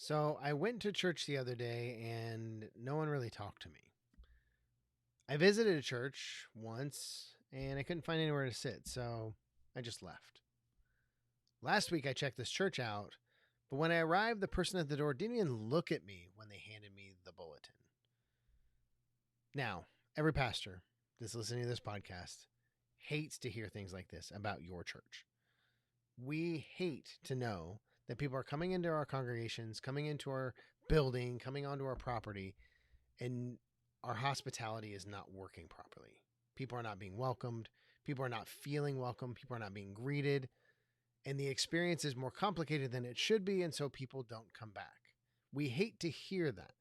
So I went to church the other day and no one really talked to me. I visited a church once and I couldn't find anywhere to sit, so I just left. Last week I checked this church out, but when I arrived, the person at the door didn't even look at me when they handed me the bulletin. Now, every pastor that's listening to this podcast hates to hear things like this about your church. We hate to know that people are coming into our congregations, coming into our building, coming onto our property, and our hospitality is not working properly. People are not being welcomed. People are not feeling welcome. People are not being greeted. And the experience is more complicated than it should be. And so people don't come back. We hate to hear that.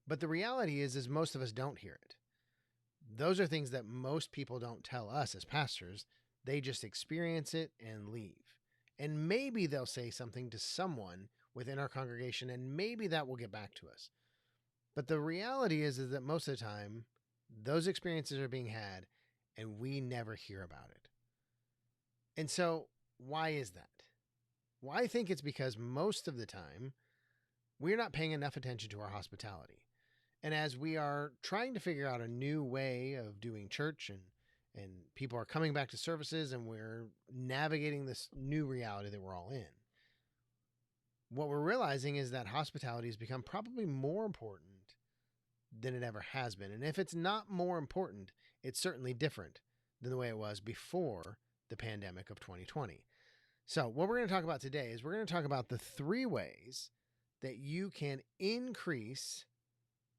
But the reality is most of us don't hear it. Those are things that most people don't tell us as pastors. They just experience it and leave. And maybe they'll say something to someone within our congregation, and maybe that will get back to us. But the reality is that most of the time, those experiences are being had and we never hear about it. And so, why is that? Well, I think it's because most of the time, we're not paying enough attention to our hospitality. And as we are trying to figure out a new way of doing church and people are coming back to services and we're navigating this new reality that we're all in, what we're realizing is that hospitality has become probably more important than it ever has been. And if it's not more important, it's certainly different than the way it was before the pandemic of 2020. So, what we're going to talk about today is we're going to talk about the 3 ways that you can increase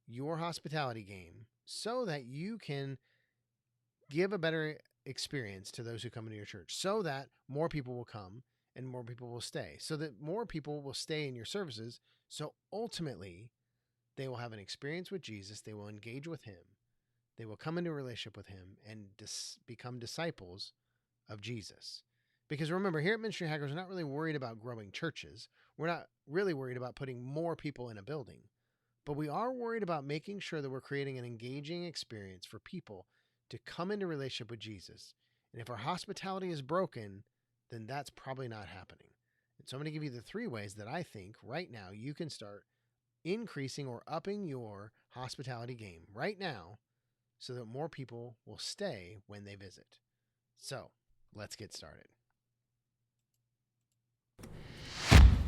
your hospitality game so that you can give a better experience to those who come into your church, so that more people will come and more people will stay, so that more people will stay in your services. So ultimately, they will have an experience with Jesus. They will engage with him. They will come into a relationship with him and become disciples of Jesus. Because remember, here at Ministry Hackers, we're not really worried about growing churches. We're not really worried about putting more people in a building. But we are worried about making sure that we're creating an engaging experience for people to come into relationship with Jesus. And if our hospitality is broken, then that's probably not happening. And so I'm going to give you the 3 ways that I think right now you can start increasing or upping your hospitality game right now so that more people will stay when they visit. So let's get started.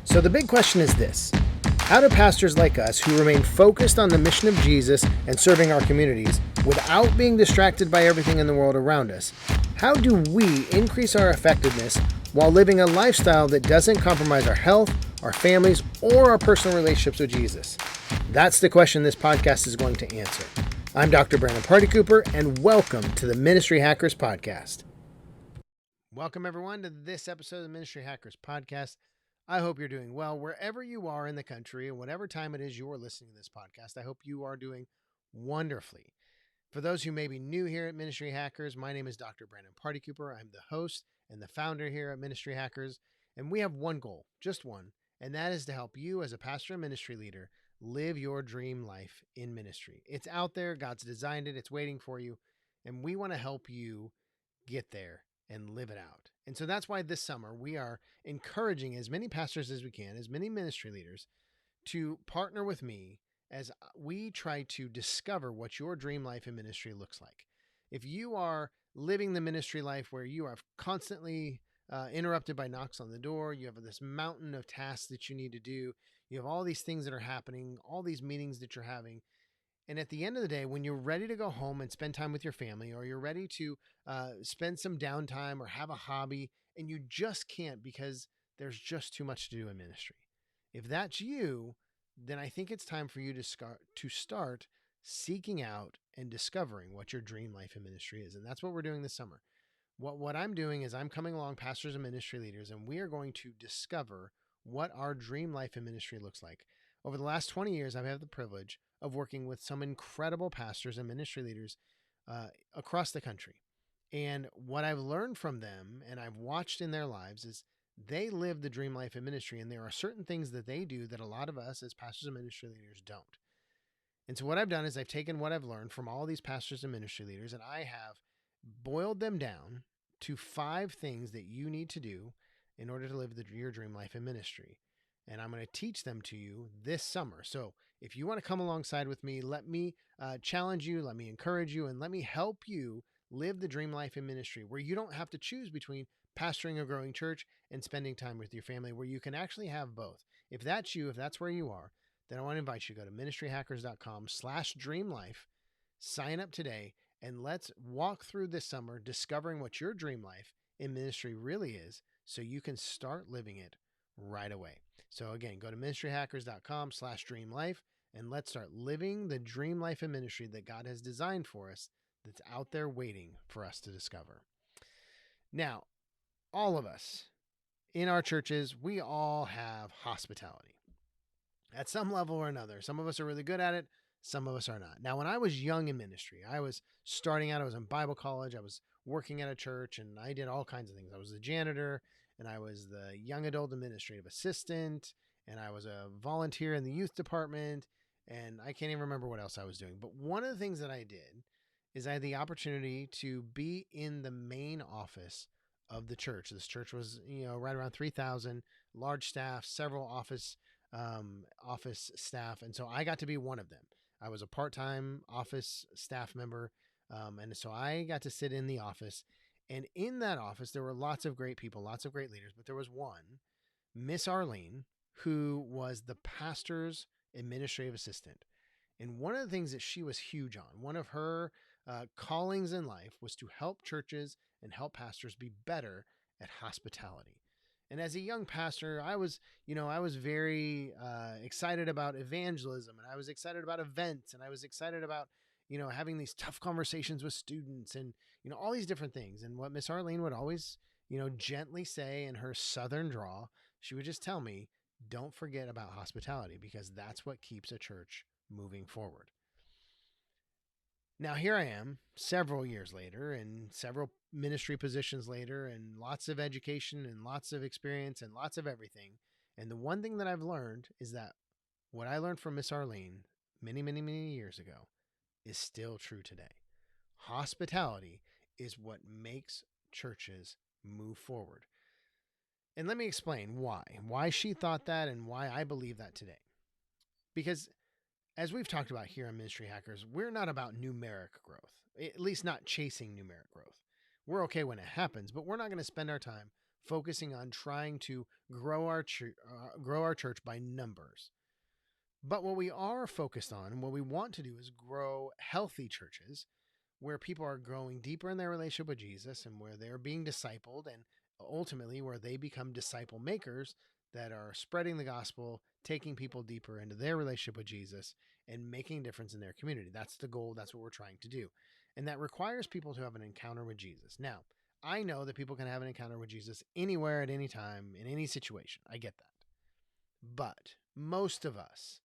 So the big question is this: how do pastors like us who remain focused on the mission of Jesus and serving our communities without being distracted by everything in the world around us, how do we increase our effectiveness while living a lifestyle that doesn't compromise our health, our families, or our personal relationships with Jesus? That's the question this podcast is going to answer. I'm Dr. Brandon Party Cooper, and welcome to the Ministry Hackers Podcast. Welcome, everyone, to this episode of the Ministry Hackers Podcast. I hope you're doing well wherever you are in the country and whatever time it is you're listening to this podcast. I hope you are doing wonderfully. For those who may be new here at Ministry Hackers, my name is Dr. Brandon Party Cooper. I'm the host and the founder here at Ministry Hackers, and we have one goal, just one, and that is to help you as a pastor and ministry leader live your dream life in ministry. It's out there. God's designed it. It's waiting for you, and we want to help you get there and live it out. And so that's why this summer we are encouraging as many pastors as we can, as many ministry leaders, to partner with me as we try to discover what your dream life in ministry looks like. If you are living the ministry life where you are constantly interrupted by knocks on the door, you have this mountain of tasks that you need to do, you have all these things that are happening, all these meetings that you're having, and at the end of the day, when you're ready to go home and spend time with your family, or you're ready to spend some downtime or have a hobby, and you just can't because there's just too much to do in ministry. If that's you, then I think it's time for you to start seeking out and discovering what your dream life in ministry is. And that's what we're doing this summer. What I'm doing is I'm coming along pastors and ministry leaders, and we are going to discover what our dream life in ministry looks like. Over the last 20 years, I've had the privilege of working with some incredible pastors and ministry leaders across the country. And what I've learned from them and I've watched in their lives is they live the dream life in ministry. And there are certain things that they do that a lot of us as pastors and ministry leaders don't. And so what I've done is I've taken what I've learned from all these pastors and ministry leaders, and I have boiled them down to 5 things that you need to do in order to live your dream life in ministry. and I'm going to teach them to you this summer. So if you want to come alongside with me, let me challenge you, let me encourage you, and let me help you live the dream life in ministry where you don't have to choose between pastoring a growing church and spending time with your family, where you can actually have both. If that's you, if that's where you are, then I want to invite you to go to ministryhackers.com/dreamlife, sign up today, and let's walk through this summer discovering what your dream life in ministry really is so you can start living it right away. So again, go to ministryhackers.com/dreamlife and let's start living the dream life in ministry that God has designed for us, that's out there waiting for us to discover. Now, all of us in our churches, we all have hospitality at some level or another. Some of us are really good at it, some of us are not. Now, when I was young in ministry, I was starting out, I was in Bible college, I was working at a church, and I did all kinds of things. I was the janitor, and I was the young adult administrative assistant, and I was a volunteer in the youth department, and I can't even remember what else I was doing. But one of the things that I did is I had the opportunity to be in the main office of the church. This church was, right around 3,000, large staff, several office staff, and so I got to be one of them. I was a part-time office staff member, and so I got to sit in the office. And in that office, there were lots of great people, lots of great leaders, but there was one, Miss Arlene, who was the pastor's administrative assistant. And one of the things that she was huge on, one of her callings in life, was to help churches and help pastors be better at hospitality. And as a young pastor, I was very excited about evangelism, and I was excited about events, and I was excited about, having these tough conversations with students, and, all these different things. And what Miss Arlene would always, gently say in her Southern drawl, she would just tell me, don't forget about hospitality, because that's what keeps a church moving forward. Now, here I am several years later and several ministry positions later and lots of education and lots of experience and lots of everything. And the one thing that I've learned is that what I learned from Miss Arlene many, many, many years ago is still true today. Hospitality is what makes churches move forward. And let me explain why she thought that and why I believe that today. Because as we've talked about here on Ministry Hackers, we're not about numeric growth, at least not chasing numeric growth. We're okay when it happens, but we're not going to spend our time focusing on trying to grow our church by numbers. But what we are focused on and what we want to do is grow healthy churches where people are growing deeper in their relationship with Jesus and where they're being discipled, and ultimately where they become disciple makers that are spreading the gospel, taking people deeper into their relationship with Jesus, and making a difference in their community. That's the goal. That's what we're trying to do. And that requires people to have an encounter with Jesus. Now, I know that people can have an encounter with Jesus anywhere, at any time, in any situation. I get that. But most of us,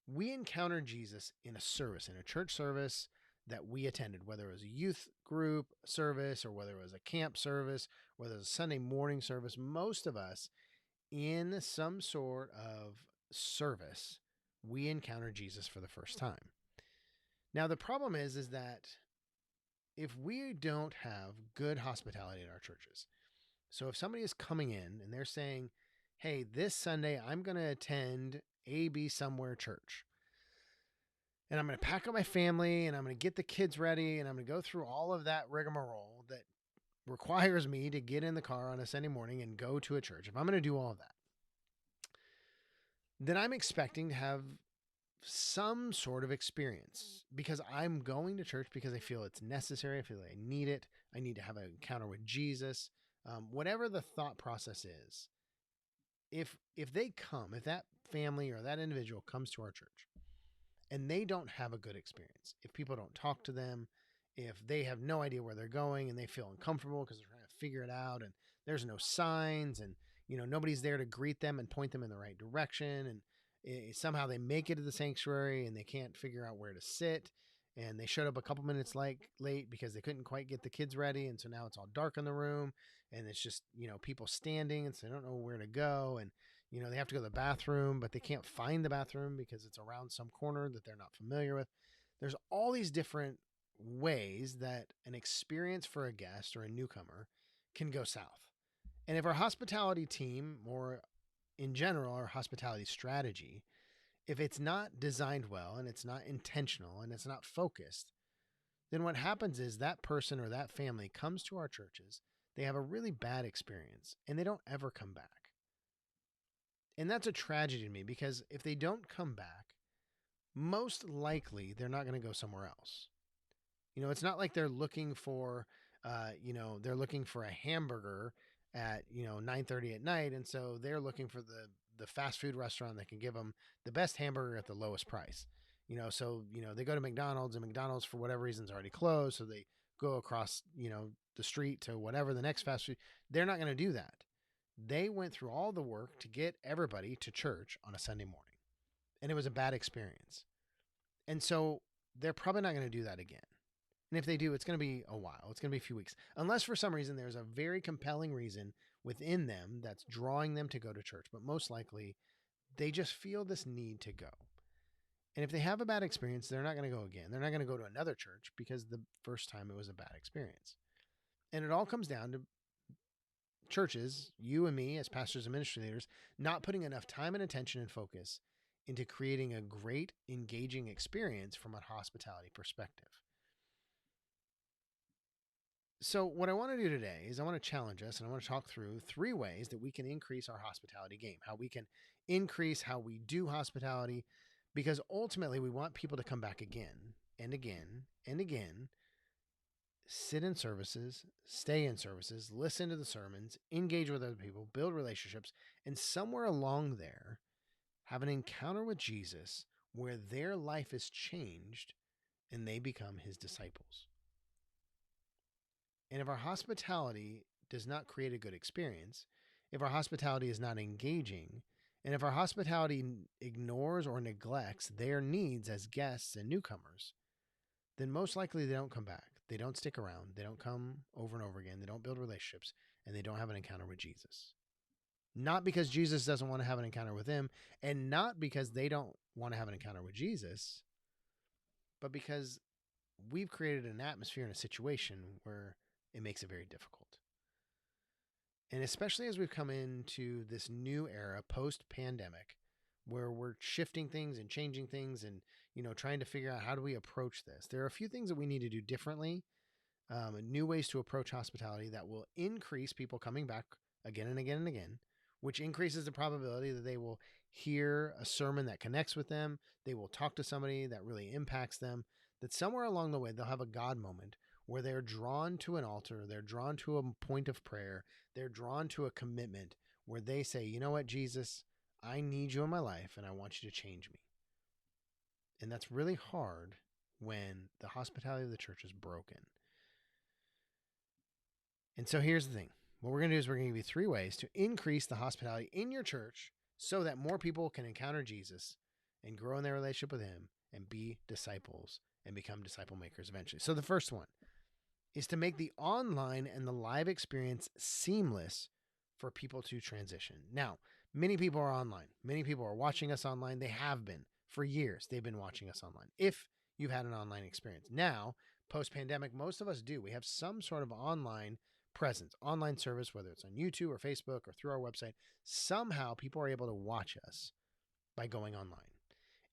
we encountered Jesus in a service, in a church service that we attended, whether it was a youth group service or whether it was a camp service, whether it was a Sunday morning service. Most of us, in some sort of service, we encounter Jesus for the first time. Now, the problem is that if we don't have good hospitality in our churches, so if somebody is coming in and they're saying, hey, this Sunday I'm going to attend AB somewhere church, and I'm going to pack up my family, and I'm going to get the kids ready, and I'm going to go through all of that rigmarole that requires me to get in the car on a Sunday morning and go to a church. If I'm going to do all of that, then I'm expecting to have some sort of experience, because I'm going to church because I feel it's necessary. I feel like I need it. I need to have an encounter with Jesus. Whatever the thought process is, if that family or that individual comes to our church and they don't have a good experience, if people don't talk to them, if they have no idea where they're going and they feel uncomfortable because they're trying to figure it out, and there's no signs, and nobody's there to greet them and point them in the right direction, and somehow they make it to the sanctuary and they can't figure out where to sit, and they showed up a couple minutes late because they couldn't quite get the kids ready, and so now it's all dark in the room, and it's just people standing, and so they don't know where to go, and they have to go to the bathroom, but they can't find the bathroom because it's around some corner that they're not familiar with. There's all these different ways that an experience for a guest or a newcomer can go south. And if our hospitality team or in general, our hospitality strategy, if it's not designed well and it's not intentional and it's not focused, then what happens is that person or that family comes to our churches, they have a really bad experience, and they don't ever come back. And that's a tragedy to me, because if they don't come back, most likely they're not going to go somewhere else. It's not like they're looking for, they're looking for a hamburger at 9:30 at night, and so they're looking for the fast food restaurant that can give them the best hamburger at the lowest price. So they go to McDonald's, and McDonald's for whatever reason is already closed, so they go across the street to whatever the next fast food. They're not going to do that. They went through all the work to get everybody to church on a Sunday morning, and it was a bad experience. And so they're probably not going to do that again. And if they do, it's going to be a while. It's going to be a few weeks. Unless for some reason there's a very compelling reason within them that's drawing them to go to church. But most likely, they just feel this need to go. And if they have a bad experience, they're not going to go again. They're not going to go to another church because the first time it was a bad experience. And it all comes down to churches, you and me as pastors and ministry leaders, not putting enough time and attention and focus into creating a great, engaging experience from a hospitality perspective. So what I want to do today is I want to challenge us, and I want to talk through 3 ways that we can increase our hospitality game, how we can increase how we do hospitality, because ultimately we want people to come back again and again and again, sit in services, stay in services, listen to the sermons, engage with other people, build relationships, and somewhere along there have an encounter with Jesus where their life is changed and they become his disciples. And if our hospitality does not create a good experience, if our hospitality is not engaging, and if our hospitality ignores or neglects their needs as guests and newcomers, then most likely they don't come back. They don't stick around. They don't come over and over again. They don't build relationships, and they don't have an encounter with Jesus. Not because Jesus doesn't want to have an encounter with them, and not because they don't want to have an encounter with Jesus, but because we've created an atmosphere and a situation where it makes it very difficult. And especially as we've come into this new era post-pandemic, where we're shifting things and changing things and, trying to figure out how do we approach this. There are a few things that we need to do differently, new ways to approach hospitality that will increase people coming back again and again and again, which increases the probability that they will hear a sermon that connects with them. They will talk to somebody that really impacts them, that somewhere along the way, they'll have a God moment where they're drawn to an altar, they're drawn to a point of prayer, they're drawn to a commitment where they say, you know what, Jesus, I need you in my life and I want you to change me. And that's really hard when the hospitality of the church is broken. And so here's the thing. What we're going to do is we're going to give you 3 ways to increase the hospitality in your church so that more people can encounter Jesus and grow in their relationship with him and be disciples and become disciple makers eventually. So the first one is to make the online and the live experience seamless for people to transition. Now, many people are online. Many people are watching us online. They have been for years. They've been watching us online. If you've had an online experience. Now, post-pandemic, most of us do. We have some sort of online presence, online service, whether it's on YouTube or Facebook or through our website. Somehow people are able to watch us by going online.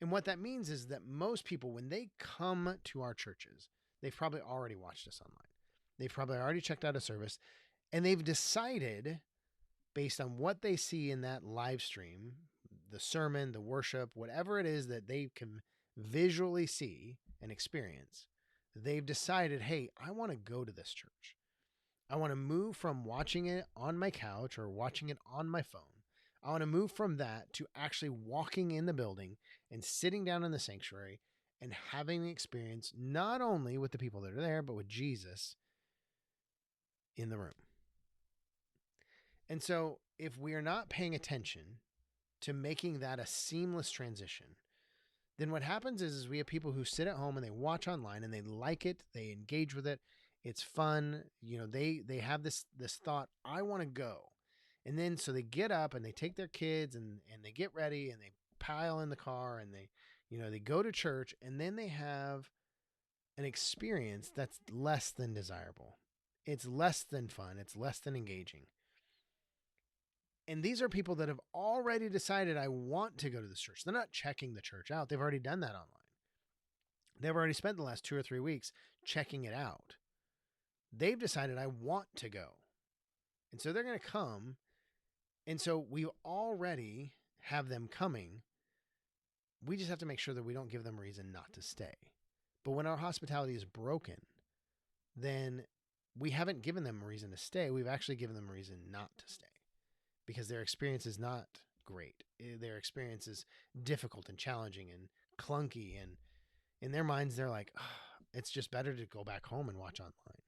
And what that means is that most people, when they come to our churches, they've probably already watched us online. They've probably already checked out a service, and they've decided, based on what they see in that live stream, the sermon, the worship, whatever it is that they can visually see and experience, they've decided, hey, I want to go to this church. I want to move from watching it on my couch or watching it on my phone. I want to move from that to actually walking in the building and sitting down in the sanctuary and having the experience not only with the people that are there, but with Jesus in the room. And so if we are not paying attention to making that a seamless transition, then what happens is we have people who sit at home and they watch online and they like it, they engage with it, it's fun, they have this thought, I want to go. And then so they get up and they take their kids and they get ready and they pile in the car and they go to church, and then they have an experience that's less than desirable. It's less than fun. It's less than engaging. And these are people that have already decided, I want to go to this church. They're not checking the church out. They've already done that online. They've already spent the last 2 or 3 weeks checking it out. They've decided, I want to go. And so they're going to come. And so we already have them coming. We just have to make sure that we don't give them a reason not to stay. But when our hospitality is broken, then we haven't given them a reason to stay. We've actually given them a reason not to stay because their experience is not great. Their experience is difficult and challenging and clunky. And in their minds, they're like, oh, it's just better to go back home and watch online.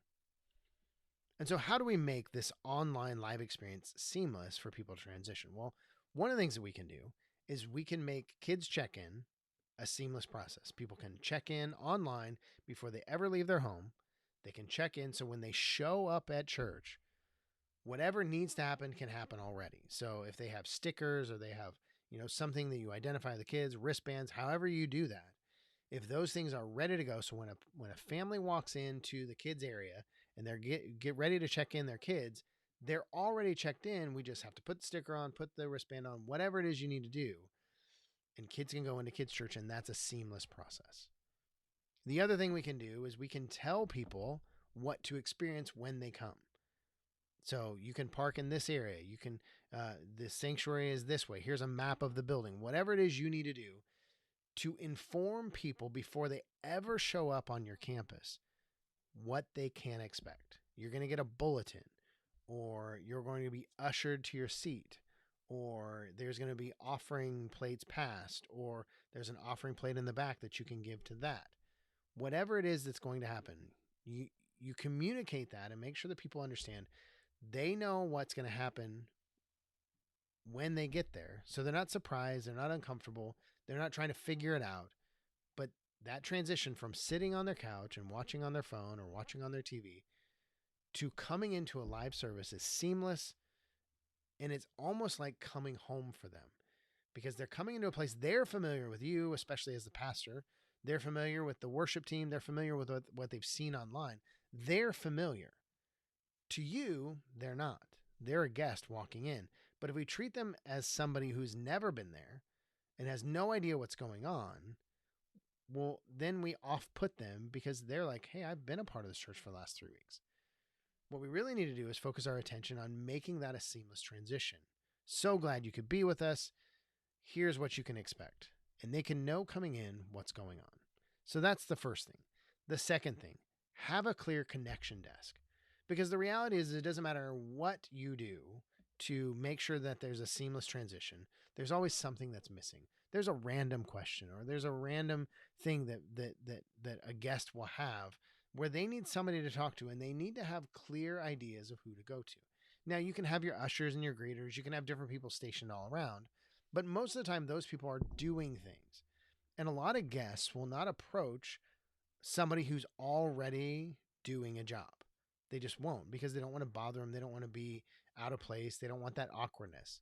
And so how do we make this online live experience seamless for people to transition? Well, one of the things that we can do is we can make kids check-in a seamless process. People can check in online before they ever leave their home. They can check in so when they show up at church, whatever needs to happen can happen already. So if they have stickers or they have, something that you identify the kids, wristbands, however you do that, if those things are ready to go, so when a family walks into the kids area and they're get ready to check in their kids, they're already checked in. We just have to put the sticker on, put the wristband on, whatever it is you need to do. And kids can go into kids' church, and that's a seamless process. The other thing we can do is we can tell people what to experience when they come. So you can park in this area. You can, the sanctuary is this way. Here's a map of the building. Whatever it is you need to do to inform people before they ever show up on your campus what they can expect. You're going to get a bulletin, or you're going to be ushered to your seat, or there's going to be offering plates passed, or there's an offering plate in the back that you can give to that. Whatever it is that's going to happen, you communicate that and make sure that people understand they know what's going to happen when they get there. So they're not surprised. They're not uncomfortable. They're not trying to figure it out. But that transition from sitting on their couch and watching on their phone or watching on their TV to coming into a live service is seamless. And it's almost like coming home for them because they're coming into a place they're familiar with you, especially as the pastor. They're familiar with the worship team. They're familiar with what they've seen online. They're familiar. To you, they're not. They're a guest walking in. But if we treat them as somebody who's never been there and has no idea what's going on, well, then we off-put them because they're like, hey, I've been a part of this church for the last 3 weeks. What we really need to do is focus our attention on making that a seamless transition. So glad you could be with us. Here's what you can expect. And they can know coming in what's going on. So that's the first thing. The second thing, have a clear connection desk. Because the reality is it doesn't matter what you do to make sure that there's a seamless transition. There's always something that's missing. There's a random question or there's a random thing that a guest will have where they need somebody to talk to, and they need to have clear ideas of who to go to. Now, you can have your ushers and your greeters. You can have different people stationed all around. But most of the time, those people are doing things. And a lot of guests will not approach somebody who's already doing a job. They just won't because they don't want to bother them. They don't want to be out of place. They don't want that awkwardness.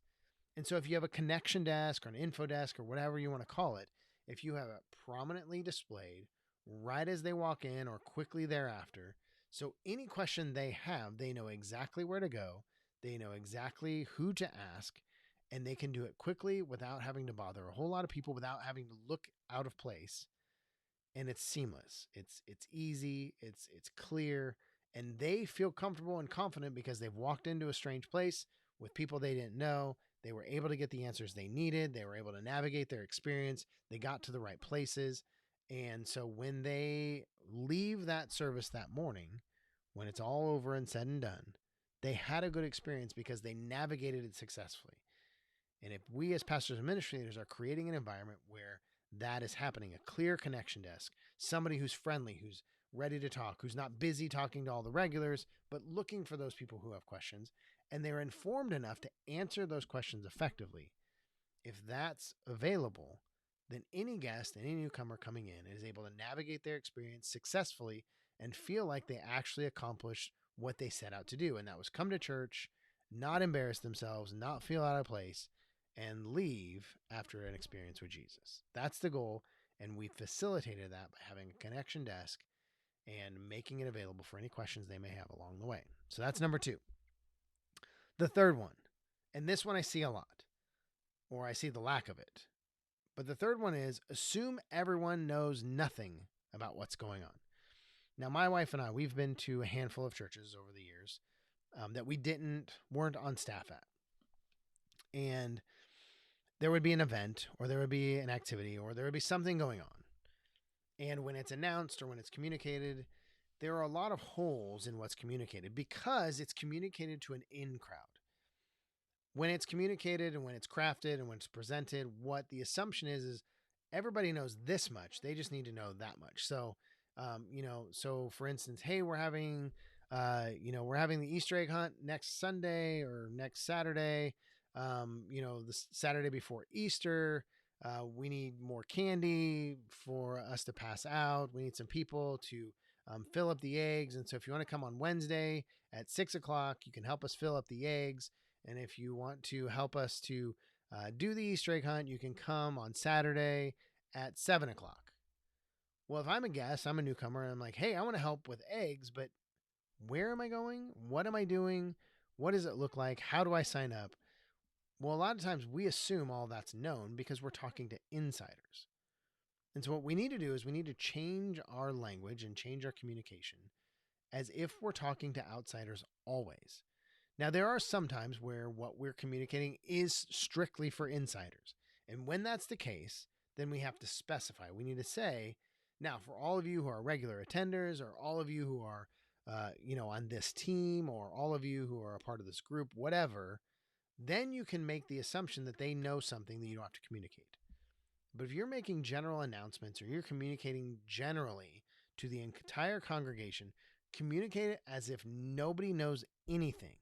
And so if you have a connection desk or an info desk or whatever you want to call it, if you have it prominently displayed right as they walk in or quickly thereafter, so any question they have, they know exactly where to go. They know exactly who to ask, and they can do it quickly without having to bother a whole lot of people, without having to look out of place. And it's seamless. It's easy. It's clear. And they feel comfortable and confident because they've walked into a strange place with people they didn't know. They were able to get the answers they needed. They were able to navigate their experience. They got to the right places. And so when they leave that service that morning, when it's all over and said and done, they had a good experience because they navigated it successfully. And if we as pastors and ministry leaders are creating an environment where that is happening, a clear connection desk, somebody who's friendly, who's ready to talk, who's not busy talking to all the regulars, but looking for those people who have questions, and they're informed enough to answer those questions effectively. If that's available, then any guest, any newcomer coming in is able to navigate their experience successfully and feel like they actually accomplished what they set out to do. And that was come to church, not embarrass themselves, not feel out of place, and leave after an experience with Jesus. That's the goal. And we facilitated that by having a connection desk and making it available for any questions they may have along the way. So that's number 2. The third one, And this one I see a lot, or I see the lack of it. But the third one is assume everyone knows nothing about what's going on. Now, my wife and I, we've been to a handful of churches over the years that we weren't on staff at. And there would be an event, or there would be an activity, or there would be something going on. And when it's announced or when it's communicated, there are a lot of holes in what's communicated because it's communicated to an in crowd. When it's communicated and when it's crafted and when it's presented, what the assumption is everybody knows this much. They just need to know that much. So, so for instance, hey, we're having the Easter egg hunt next Sunday or next Saturday. The Saturday before Easter. We need more candy for us to pass out. We need some people to fill up the eggs. And so if you want to come on Wednesday at 6:00, you can help us fill up the eggs. And if you want to help us to do the Easter egg hunt, you can come on Saturday at 7:00. Well, if I'm a guest, I'm a newcomer, and I'm like, hey, I want to help with eggs, but where am I going? What am I doing? What does it look like? How do I sign up? Well, a lot of times we assume all that's known because we're talking to insiders. And so what we need to do is we need to change our language and change our communication as if we're talking to outsiders always. Now, there are some times where what we're communicating is strictly for insiders. And when that's the case, then we have to specify. We need to say, now, for all of you who are regular attenders, or all of you who are, on this team, or all of you who are a part of this group, whatever, then you can make the assumption that they know something that you don't have to communicate. But if you're making general announcements or you're communicating generally to the entire congregation, communicate it as if nobody knows anything.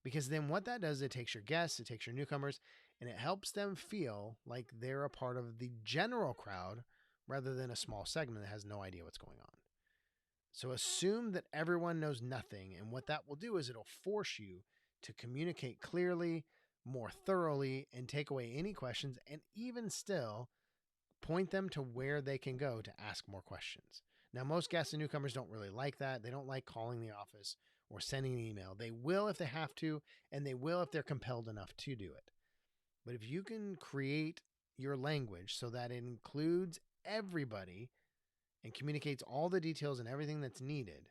Because then what that does, it takes your guests, it takes your newcomers, and it helps them feel like they're a part of the general crowd rather than a small segment that has no idea what's going on. So assume that everyone knows nothing, and what that will do is it'll force you to communicate clearly, more thoroughly, and take away any questions, and even still point them to where they can go to ask more questions. Now, most guests and newcomers don't really like that. They don't like calling the office or sending an email. They will if they have to, and they will if they're compelled enough to do it. But if you can create your language so that it includes everybody and communicates all the details and everything that's needed,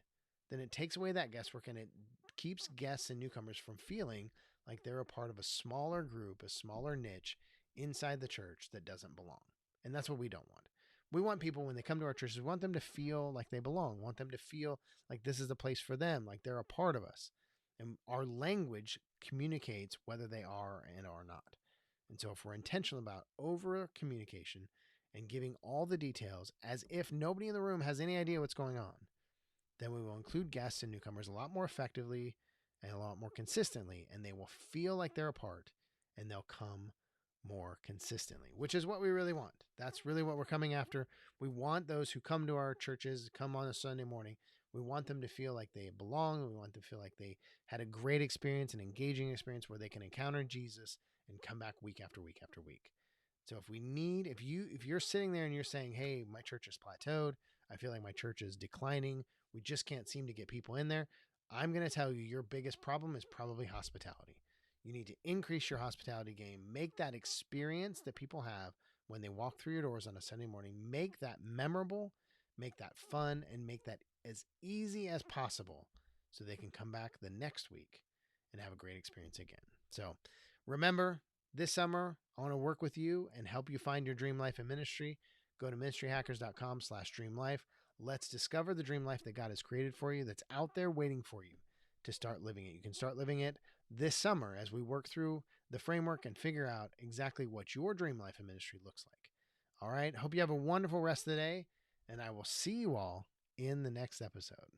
then it takes away that guesswork, and it keeps guests and newcomers from feeling like they're a part of a smaller group, a smaller niche inside the church that doesn't belong. And that's what we don't want. We want people, when they come to our churches, we want them to feel like they belong. We want them to feel like this is the place for them, like they're a part of us. And our language communicates whether they are and are not. And so if we're intentional about over communication and giving all the details as if nobody in the room has any idea what's going on, then we will include guests and newcomers a lot more effectively and a lot more consistently, and they will feel like they're a part, and they'll come more consistently, which is what we really want. That's really what we're coming after. We want those who come to our churches, come on a Sunday morning, we want them to feel like they belong. We want them to feel like they had a great experience, an engaging experience where they can encounter Jesus and come back week after week after week. So if you're sitting there and you're saying, hey, my church is plateaued, I feel like my church is declining, we just can't seem to get people in there, I'm going to tell you your biggest problem is probably hospitality. You need to increase your hospitality game. Make that experience that people have when they walk through your doors on a Sunday morning, make that memorable, make that fun, and make that as easy as possible so they can come back the next week and have a great experience again. So remember, this summer, I want to work with you and help you find your dream life in ministry. Go to ministryhackers.com/dreamlife. Let's discover the dream life that God has created for you, that's out there waiting for you to start living it. You can start living it this summer as we work through the framework and figure out exactly what your dream life in ministry looks like. All right. Hope you have a wonderful rest of the day, and I will see you all in the next episode.